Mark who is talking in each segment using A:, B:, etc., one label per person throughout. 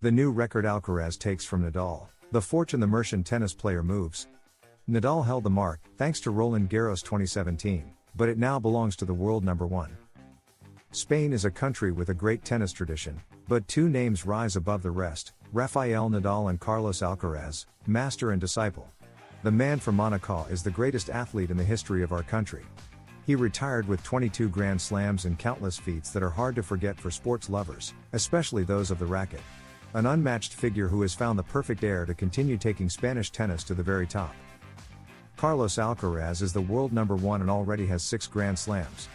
A: The new record Alcaraz takes from Nadal, the fortune the Murcian tennis player moves. Nadal held the mark, thanks to Roland Garros 2017, but it now belongs to the world number one. Spain is a country with a great tennis tradition, but two names rise above the rest, Rafael Nadal and Carlos Alcaraz, master and disciple. The man from Monaco is the greatest athlete in the history of our country. He retired with 22 Grand Slams and countless feats that are hard to forget for sports lovers, especially those of the racket. An unmatched figure who has found the perfect heir to continue taking Spanish tennis to the very top. Carlos Alcaraz is the world number one and already has 6 Grand Slams.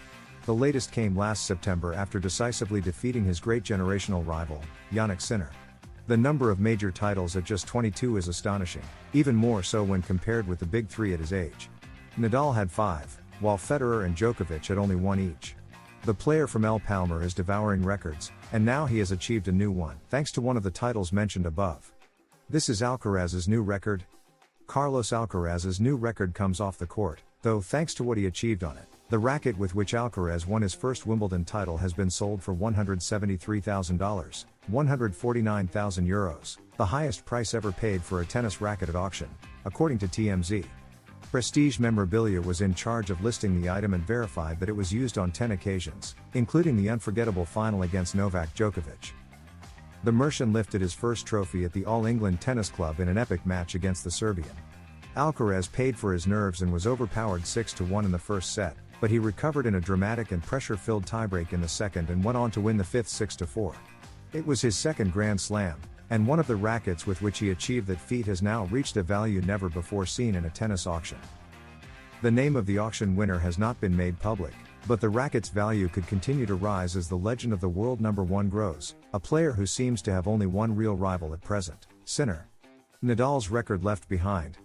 A: The latest came last September after decisively defeating his great generational rival, Jannik Sinner. The number of major titles at just 22 is astonishing, even more so when compared with the big three at his age. Nadal had 5, while Federer and Djokovic had only 1 each. The player from El Palmar is devouring records, and now he has achieved a new one, thanks to one of the titles mentioned above. This is Alcaraz's new record. Carlos Alcaraz's new record comes off the court, though thanks to what he achieved on it. The racket with which Alcaraz won his first Wimbledon title has been sold for $173,000, €149,000, the highest price ever paid for a tennis racket at auction, according to TMZ. Prestige Memorabilia was in charge of listing the item and verified that it was used on 10 occasions, including the unforgettable final against Novak Djokovic. The Murcian lifted his first trophy at the All England Tennis Club in an epic match against the Serbian. Alcaraz paid for his nerves and was overpowered 6-1 in the first set, but he recovered in a dramatic and pressure-filled tiebreak in the second and went on to win the fifth 6-4. It was his second Grand Slam, and one of the rackets with which he achieved that feat has now reached a value never before seen in a tennis auction. The name of the auction winner has not been made public, but the racket's value could continue to rise as the legend of the world number one grows, a player who seems to have only one real rival at present, Sinner. Nadal's record left behind.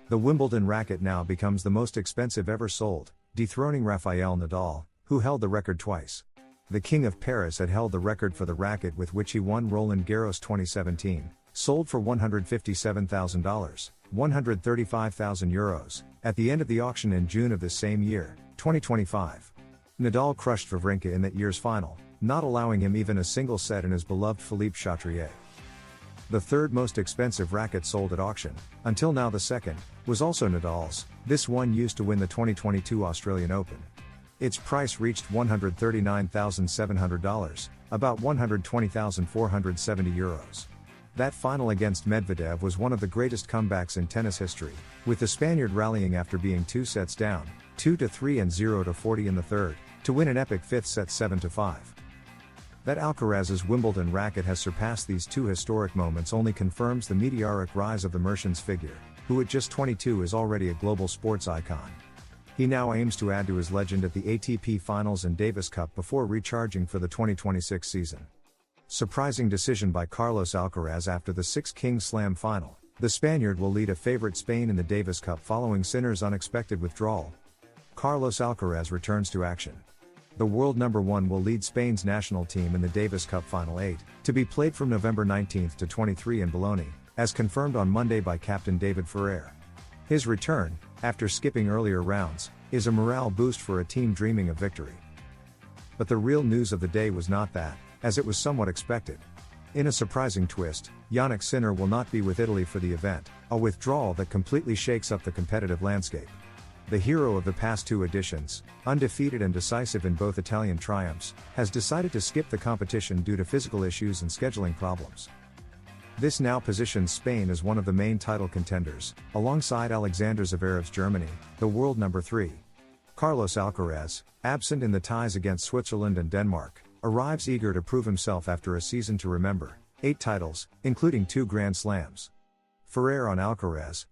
A: The Wimbledon racket now becomes the most expensive ever sold, dethroning Rafael Nadal, who held the record twice. The King of Paris had held the record for the racket with which he won Roland Garros 2017, sold for $157,000, €135,000, at the end of the auction in June of this same year, 2025. Nadal crushed Wawrinka in that year's final, not allowing him even a single set in his beloved Philippe Chatrier. The third most expensive racket sold at auction, until now the second, was also Nadal's, this one used to win the 2022 Australian Open. Its price reached $139,700, about €120,470. That final against Medvedev was one of the greatest comebacks in tennis history, with the Spaniard rallying after being 2 sets down, 2-3 and 0-40 in the third, to win an epic fifth set 7-5. That Alcaraz's Wimbledon racket has surpassed these two historic moments only confirms the meteoric rise of the Murcian's figure, who at just 22 is already a global sports icon. He now aims to add to his legend at the ATP Finals and Davis Cup before recharging for the 2026 season. Surprising decision by Carlos Alcaraz after the 6 Kings Slam final. The Spaniard will lead a favorite Spain in the Davis Cup following Sinner's unexpected withdrawal. Carlos Alcaraz returns to action. The world number one will lead Spain's national team in the Davis Cup Final 8, to be played from November 19 to 23 in Bologna, as confirmed on Monday by captain David Ferrer. His return, after skipping earlier rounds, is a morale boost for a team dreaming of victory. But the real news of the day was not that, as it was somewhat expected. In a surprising twist, Jannik Sinner will not be with Italy for the event, a withdrawal that completely shakes up the competitive landscape. The hero of the past 2 editions, undefeated and decisive in both Italian triumphs, has decided to skip the competition due to physical issues and scheduling problems. This now positions Spain as one of the main title contenders, alongside Alexander Zverev's Germany, the world number 3. Carlos Alcaraz, absent in the ties against Switzerland and Denmark, arrives eager to prove himself after a season to remember, 8 titles, including 2 Grand Slams. Ferrer on Alcaraz.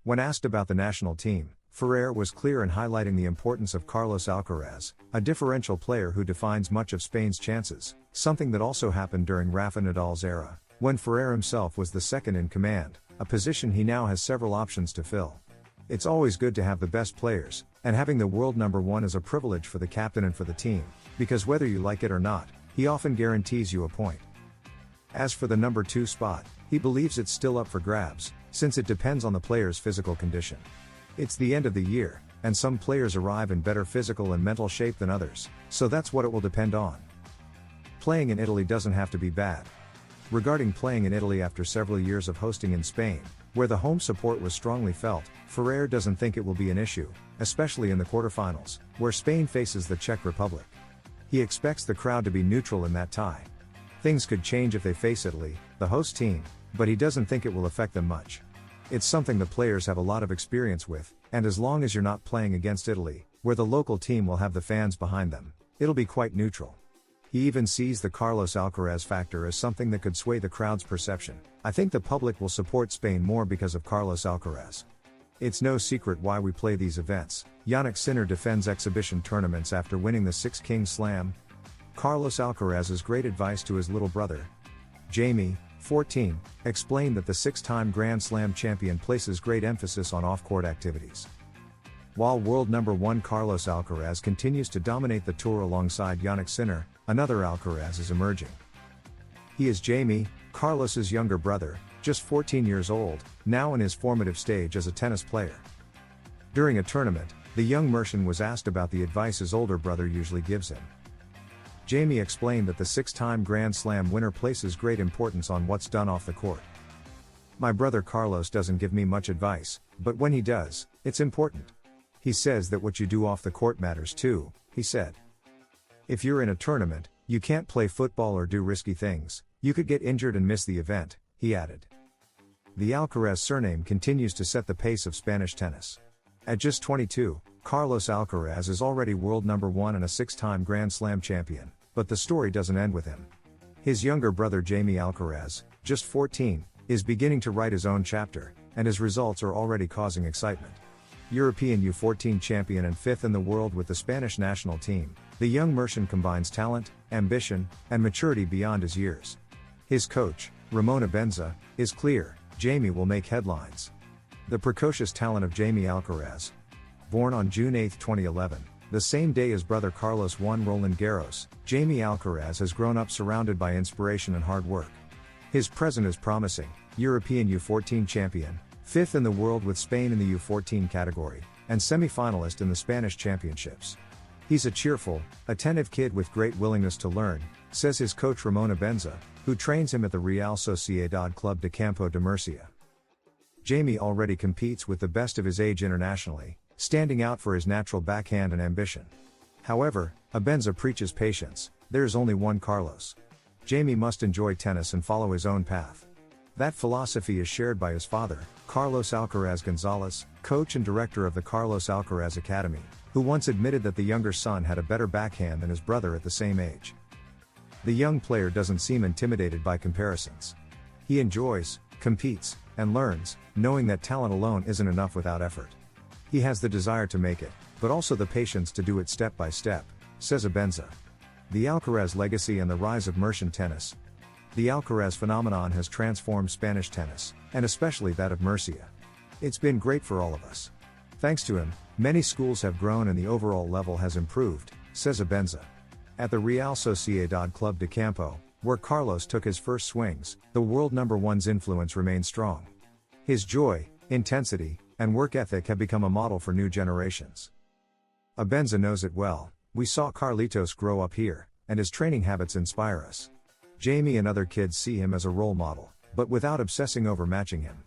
A: When asked about the national team, Ferrer was clear in highlighting the importance of Carlos Alcaraz, a differential player who defines much of Spain's chances, something that also happened during Rafa Nadal's era, when Ferrer himself was the second in command, a position he now has several options to fill. It's always good to have the best players, and having the world number one is a privilege for the captain and for the team, because whether you like it or not, he often guarantees you a point. As for the number 2 spot, he believes it's still up for grabs, since it depends on the player's physical condition. It's the end of the year, and some players arrive in better physical and mental shape than others, so that's what it will depend on. Playing in Italy doesn't have to be bad. Regarding playing in Italy after several years of hosting in Spain, where the home support was strongly felt, Ferrer doesn't think it will be an issue, especially in the quarterfinals, where Spain faces the Czech Republic. He expects the crowd to be neutral in that tie. Things could change if they face Italy, the host team, but he doesn't think it will affect them much. It's something the players have a lot of experience with, and as long as you're not playing against Italy, where the local team will have the fans behind them, it'll be quite neutral. He even sees the Carlos Alcaraz factor as something that could sway the crowd's perception. I think the public will support Spain more because of Carlos Alcaraz. It's no secret why we play these events. Jannik Sinner defends exhibition tournaments after winning the Six Kings Slam. Carlos Alcaraz's great advice to his little brother. Jaime, 14, explained that the six-time Grand Slam champion places great emphasis on off-court activities. While world number 1 Carlos Alcaraz continues to dominate the tour alongside Jannik Sinner, another Alcaraz is emerging. He is Jaime, Carlos's younger brother, just 14 years old, now in his formative stage as a tennis player. During a tournament, the young Murcian was asked about the advice his older brother usually gives him. Jaime explained that the six-time Grand Slam winner places great importance on what's done off the court. My brother Carlos doesn't give me much advice, but when he does, it's important. He says that what you do off the court matters too, he said. If you're in a tournament, you can't play football or do risky things, you could get injured and miss the event, he added. The Alcaraz surname continues to set the pace of Spanish tennis. At just 22, Carlos Alcaraz is already world number 1 and a six-time Grand Slam champion, but the story doesn't end with him. His younger brother Jaime Alcaraz, just 14, is beginning to write his own chapter, and his results are already causing excitement. European U14 champion and 5th in the world with the Spanish national team, the young Murcian combines talent, ambition, and maturity beyond his years. His coach, Ramon Abenza, is clear: Jaime will make headlines. The precocious talent of Jaime Alcaraz. Born on June 8, 2011, the same day as brother Carlos won Roland Garros, Jaime Alcaraz has grown up surrounded by inspiration and hard work. His present is promising: European U14 champion, 5th in the world with Spain in the U14 category, and semi-finalist in the Spanish championships. He's a cheerful, attentive kid with great willingness to learn, says his coach Ramon Abenza, who trains him at the Real Sociedad Club de Campo de Murcia. Jaime already competes with the best of his age internationally, standing out for his natural backhand and ambition. However, Abenza preaches patience: there is only one Carlos. Jaime must enjoy tennis and follow his own path. That philosophy is shared by his father, Carlos Alcaraz Gonzalez, coach and director of the Carlos Alcaraz Academy, who once admitted that the younger son had a better backhand than his brother at the same age. The young player doesn't seem intimidated by comparisons. He enjoys, competes, and learns, knowing that talent alone isn't enough without effort. He has the desire to make it, but also the patience to do it step by step, says Abenza. The Alcaraz legacy and the rise of Murcian tennis. The Alcaraz phenomenon has transformed Spanish tennis, and especially that of Murcia. It's been great for all of us. Thanks to him, many schools have grown and the overall level has improved, says Abenza. At the Real Sociedad Club de Campo, where Carlos took his first swings, the world number 1's influence remains strong. His joy, intensity, and work ethic have become a model for new generations. Abenza knows it well: we saw Carlitos grow up here, and his training habits inspire us. Jaime and other kids see him as a role model, but without obsessing over matching him.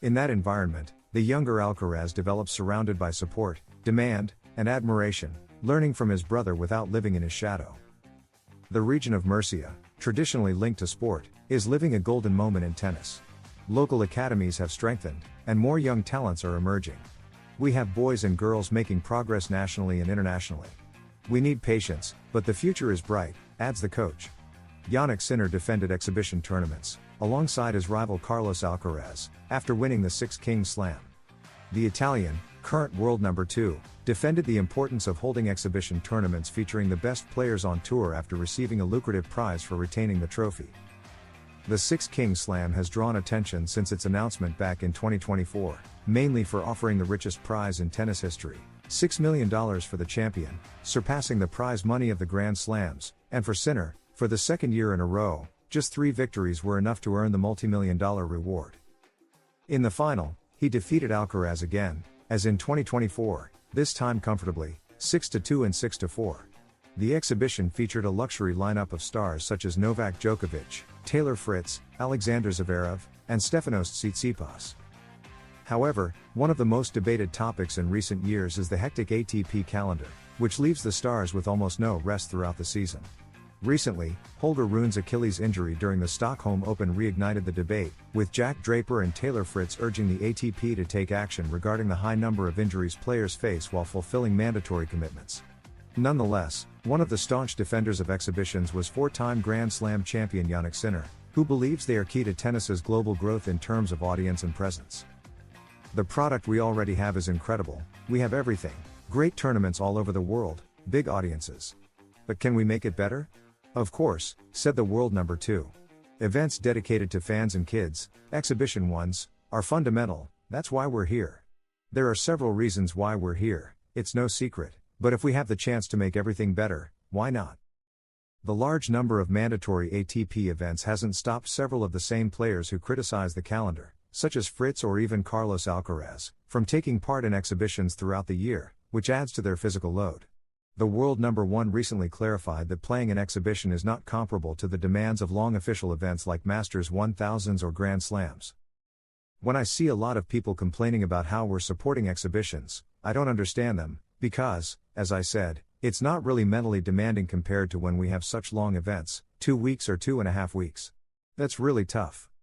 A: In that environment, the younger Alcaraz develops surrounded by support, demand, and admiration, learning from his brother without living in his shadow. The region of Murcia, traditionally linked to sport, is living a golden moment in tennis. Local academies have strengthened, and more young talents are emerging. We have boys and girls making progress nationally and internationally. We need patience, but the future is bright, adds the coach. Jannik Sinner defended exhibition tournaments, alongside his rival Carlos Alcaraz, after winning the Six Kings Slam. The Italian, current world number 2, defended the importance of holding exhibition tournaments featuring the best players on tour after receiving a lucrative prize for retaining the trophy. The Six Kings Slam has drawn attention since its announcement back in 2024, mainly for offering the richest prize in tennis history, $6 million for the champion, surpassing the prize money of the Grand Slams, and for Sinner, for the second year in a row, just 3 victories were enough to earn the multi-million-dollar reward. In the final, he defeated Alcaraz again, as in 2024, this time comfortably, 6-2 and 6-4. The exhibition featured a luxury lineup of stars such as Novak Djokovic, Taylor Fritz, Alexander Zverev, and Stefanos Tsitsipas. However, one of the most debated topics in recent years is the hectic ATP calendar, which leaves the stars with almost no rest throughout the season. Recently, Holger Rune's Achilles injury during the Stockholm Open reignited the debate, with Jack Draper and Taylor Fritz urging the ATP to take action regarding the high number of injuries players face while fulfilling mandatory commitments. Nonetheless, one of the staunch defenders of exhibitions was four-time Grand Slam champion Jannik Sinner, who believes they are key to tennis's global growth in terms of audience and presence. The product we already have is incredible, we have everything, great tournaments all over the world, big audiences. But can we make it better? Of course, said the world number 2. Events dedicated to fans and kids, exhibition ones, are fundamental, that's why we're here. There are several reasons why we're here, it's no secret, but if we have the chance to make everything better, why not? The large number of mandatory ATP events hasn't stopped several of the same players who criticize the calendar, such as Fritz or even Carlos Alcaraz, from taking part in exhibitions throughout the year, which adds to their physical load. The world number 1 recently clarified that playing an exhibition is not comparable to the demands of long official events like Masters 1000s or Grand Slams. When I see a lot of people complaining about how we're supporting exhibitions, I don't understand them, because, as I said, it's not really mentally demanding compared to when we have such long events, 2 weeks or 2.5 weeks. That's really tough.